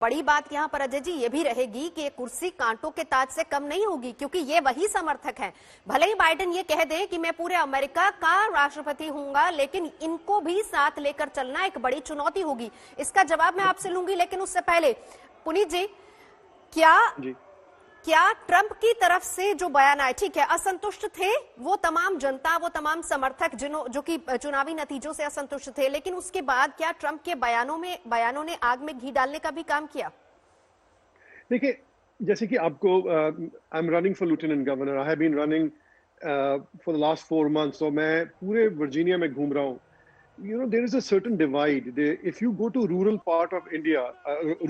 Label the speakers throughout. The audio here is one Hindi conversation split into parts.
Speaker 1: बड़ी बात यहाँ पर अजय जी ये भी रहेगी कि ये कुर्सी कांटों के ताज से कम नहीं होगी, क्योंकि ये वही समर्थक हैं। भले ही बाइडेन ये कह दे कि मैं पूरे अमेरिका का राष्ट्रपति हूंगा, लेकिन इनको भी साथ लेकर चलना एक बड़ी चुनौती होगी। इसका जवाब मैं आपसे लूंगी, लेकिन उससे पहले पुनीत जी, क्या ट्रंप की तरफ से जो बयान आए, ठीक है असंतुष्ट थे वो तमाम जनता, वो तमाम समर्थक जो कि चुनावी नतीजों से असंतुष्ट थे, लेकिन उसके बाद क्या ट्रंप के बयानों ने आग में घी डालने का भी काम किया?
Speaker 2: देखिए, जैसे कि आपको I am running for lieutenant governor, I have been running for the last 4 months, तो मैं पूरे वर्जीनिया में घूम रहा हूँ। there is a certain divide. If you go to rural part of India,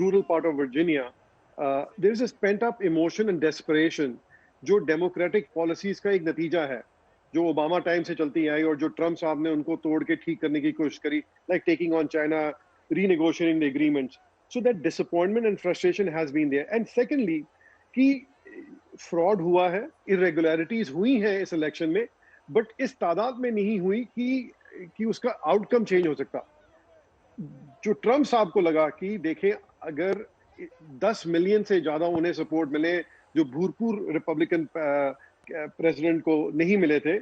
Speaker 2: rural part of Virginia, there is a pent up emotion and desperation जो डेमोक्रेटिक पॉलिसीज का एक नतीजा है, जो ओबामा टाइम से चलती आई और जो ट्रम्प साहब ने उनको तोड़ के ठीक करने की कोशिश करी, like taking on China, renegotiating the agreements. So that disappointment and frustration has been there. And secondly कि फ्रॉड हुआ है, इरेगुलरिटीज हुई हैं इस इलेक्शन में, बट इस तादाद में नहीं हुई कि उसका आउटकम चेंज हो सकता. जो ट्रम्प साहब को लगा कि देखें, अगर 10 मिलियन से ज्यादा उन्हें सपोर्ट मिले जो भूतपूर्व रिपब्लिकन प्रेसिडेंट को नहीं मिले थे,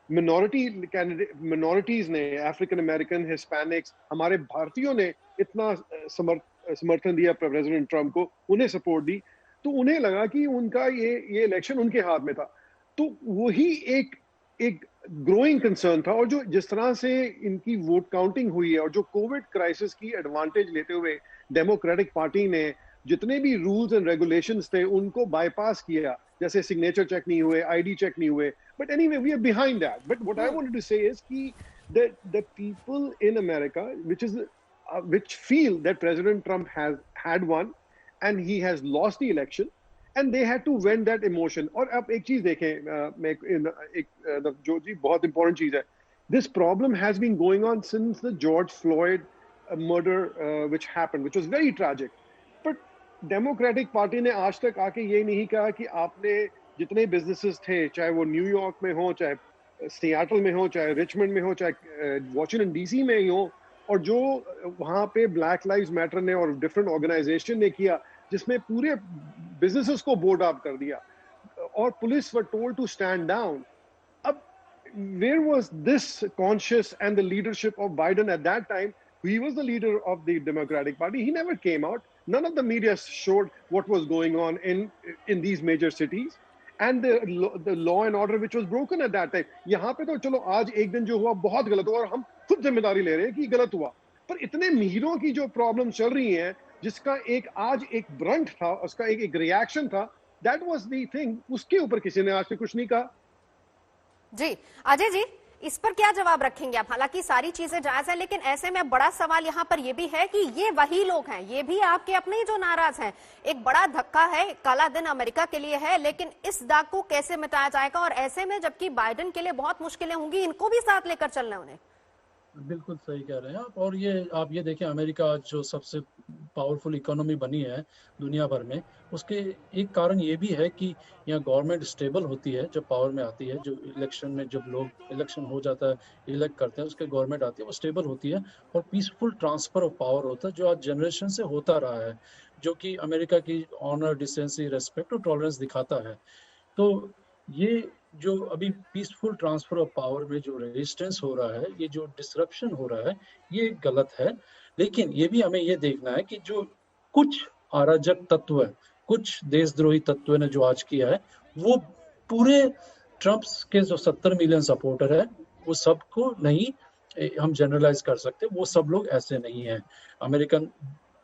Speaker 2: मिनॉरिटीज ने, अफ्रीकन अमेरिकन, हिस्पैनिक्स, हमारे भारतीयों ने इतना समर्थन दिया प्रेसिडेंट ट्रम्प को, उन्हें सपोर्ट दी, तो उन्हें लगा कि उनका ये इलेक्शन उनके हाथ में था. तो वही एक ग्रोइंग कंसर्न था. और जो जिस तरह से इनकी वोट काउंटिंग हुई है और जो कोविड क्राइसिस की एडवांटेज लेते हुए डेमोक्रेटिक पार्टी ने जितने भी रूल्स एंड रेगुलेशंस थे उनको बाईपास किया, जैसे सिग्नेचर चेक नहीं हुए, आईडी चेक नहीं हुए. But anyway, we are behind that. But what I wanted to say is कि the people in America which feel that President Trump has had won and he has lost the election, and they had to vent that emotion. और अब एक चीज देखें, जो जी बहुत इंपॉर्टेंट चीज है, this problem has been going on since the George Floyd murder which happened, which was very tragic. But democratic party ने आज तक आके ये नहीं कहा कि आपने जितने बिजनेसेस थे, चाहे वो न्यूयॉर्क में हो, चाहे सियाटल में हो, चाहे रिचमंड में हो, चाहे वॉशिंगटन डीसी में ही हो, और जो वहां पे ब्लैक लाइव्स मैटर ने और डिफरेंट ऑर्गेनाइजेशन ने किया, जिसमें पूरे बिजनेसेस को बोर्ड अप कर दिया, और police were told to stand down. अब where was this conscious and the leadership of Biden at that time? He was the leader of the Democratic Party. He never came out. None of the media showed what was going on in these major cities and the law and order which was broken at that time. यहाँ पे तो चलो आज एक दिन जो हुआ बहुत गलत हुआ और हम खुद जिम्मेदारी ले रहे हैं कि गलत हुआ, पर इतने महीनों की जो प्रॉब्लम चल रही हैं, जिसका आज एक ब्रंट था, उसका एक रिएक्शन था, that was the thing. उसके ऊपर किसी ने आज से कुछ नहीं कहा.
Speaker 1: जी अजय जी, इस पर क्या जवाब रखेंगे आप? हालांकि सारी चीजें जायज है, लेकिन ऐसे में बड़ा सवाल यहाँ पर यह भी है कि ये वही लोग हैं, ये भी आपके अपने ही जो नाराज हैं. एक बड़ा धक्का है, काला दिन अमेरिका के लिए है, लेकिन इस दाग को कैसे मिटाया जाएगा? और ऐसे में जबकि बाइडेन के लिए बहुत मुश्किलें होंगी, इनको भी साथ लेकर चलना उन्हें.
Speaker 3: बिल्कुल सही कह रहे हैं आप. और आप ये देखें, अमेरिका जो सबसे पावरफुल इकोनॉमी बनी है दुनिया भर में, उसके एक कारण ये भी है कि यहाँ गवर्नमेंट स्टेबल होती है जब पावर में आती है. जो इलेक्शन में जब लोग इलेक्शन हो जाता है, इलेक्ट करते हैं, उसके गवर्नमेंट आती है, वो स्टेबल होती है और पीसफुल ट्रांसफर ऑफ पावर होता है, जो आज जनरेशन से होता रहा है, जो कि अमेरिका की ऑनर, डिसेंसी, रेस्पेक्ट और टॉलरेंस दिखाता है. तो ये जो अभी पीसफुल ट्रांसफर ऑफ पावर में जो रेजिस्टेंस हो रहा है, ये जो डिसरप्शन हो रहा है, ये गलत है. लेकिन ये भी हमें ये देखना है कि जो कुछ अराजक तत्व है, कुछ देशद्रोही तत्व ने जो आज किया है, वो पूरे ट्रम्प के जो 70 मिलियन सपोर्टर है, वो सबको नहीं हम जनरलाइज कर सकते. वो सब लोग ऐसे नहीं हैं. अमेरिकन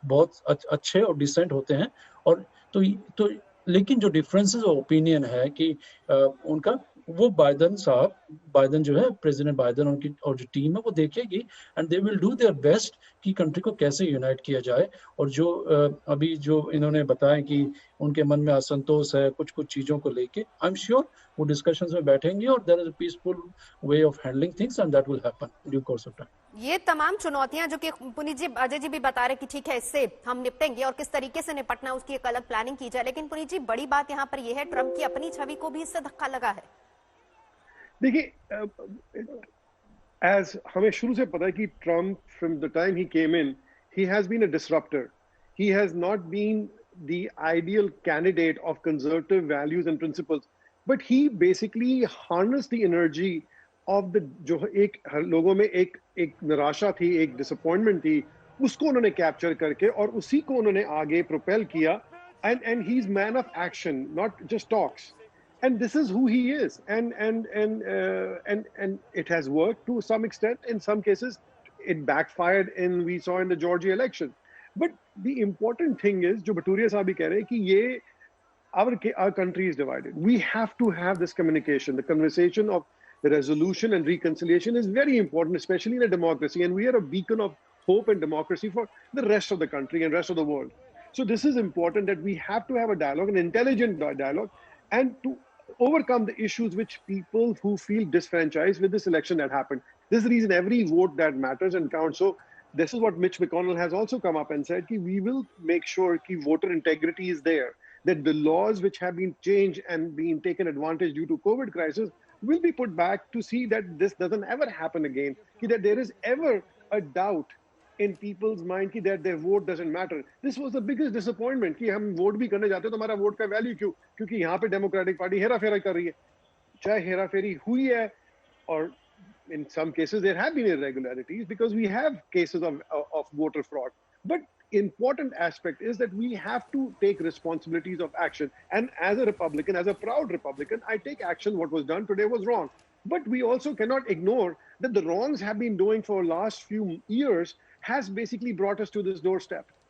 Speaker 3: बहुत अच्छे और डिसेंट होते हैं. और तो लेकिन जो डिफरेंसेस ऑफ ओपिनियन है कि उनका, वो बाइडेन जो है, प्रेसिडेंट बाइडेन, उनकी और जो टीम है वो देखेगी, and they will do their best कि कंट्री को कैसे यूनाइट किया जाए. और जो अभी जो इन्होंने बताया कि उनके मन में असंतोष है कुछ चीजों को लेके, आई एम श्योर वो डिस्कशंस में बैठेंगे और there is a peaceful way of handling things and that will happen in due course of time.
Speaker 1: ये तमाम चुनौतियां जो कि पुनीत जी, अजय जी भी बता रहे कि ठीक है, इससे हम निपटेंगे और किस तरीके से निपटना उसकी एक अलग प्लानिंग की जाए. लेकिन पुनीत जी, बड़ी बात यहाँ पर यह है, ट्रंप की अपनी छवि को भी इससे धक्का लगा है.
Speaker 2: देखिए, हमें शुरू से पता है कि Trump from the time he came in, he has been a disruptor. he has not been the ideal candidate of conservative values and principles, but he basically harnessed the energy of the जो एक लोगों में एक निराशा थी, एक डिसअपॉइंटमेंट थी, उसको उन्होंने कैप्चर करके और उसी को उन्होंने आगे प्रोपेल किया, and he's man of action, not just talks. And this is who he is, and it has worked to some extent. In some cases it backfired, in we saw in the Georgia election. But the important thing is, जो भटूरिया साहब भी कह रहे हैं कि ये our country is divided. We have to have this communication. The conversation of the resolution and reconciliation is very important, especially in a democracy. And we are a beacon of hope and democracy for the rest of the country and rest of the world. So this is important, that we have to have a dialogue, an intelligent dialogue, and to overcome the issues which people who feel disfranchised with this election that happened. This is the reason every vote that matters and counts. So this is what Mitch McConnell has also come up and said, that we will make sure that voter integrity is there, that the laws which have been changed and been taken advantage due to COVID crisis will be put back to see that this doesn't ever happen again, that there is ever a doubt in people's mind that their vote doesn't matter. This was the biggest disappointment कि हम वोट भी करने जाते हैं तो हमारा वोट का वैल्यू क्यों, क्योंकि यहाँ पे डेमोक्रेटिक पार्टी हेरा फेरा कर रही है, चाहे हेरा फेरी हुई है, और in some cases there have been irregularities because we have cases of voter fraud. But important aspect is that we have to take responsibilities of action. And as a Republican, as a proud Republican, I take action. What was done today was wrong. But we also cannot ignore that the wrongs have been doing for last few years has basically brought us to this doorstep.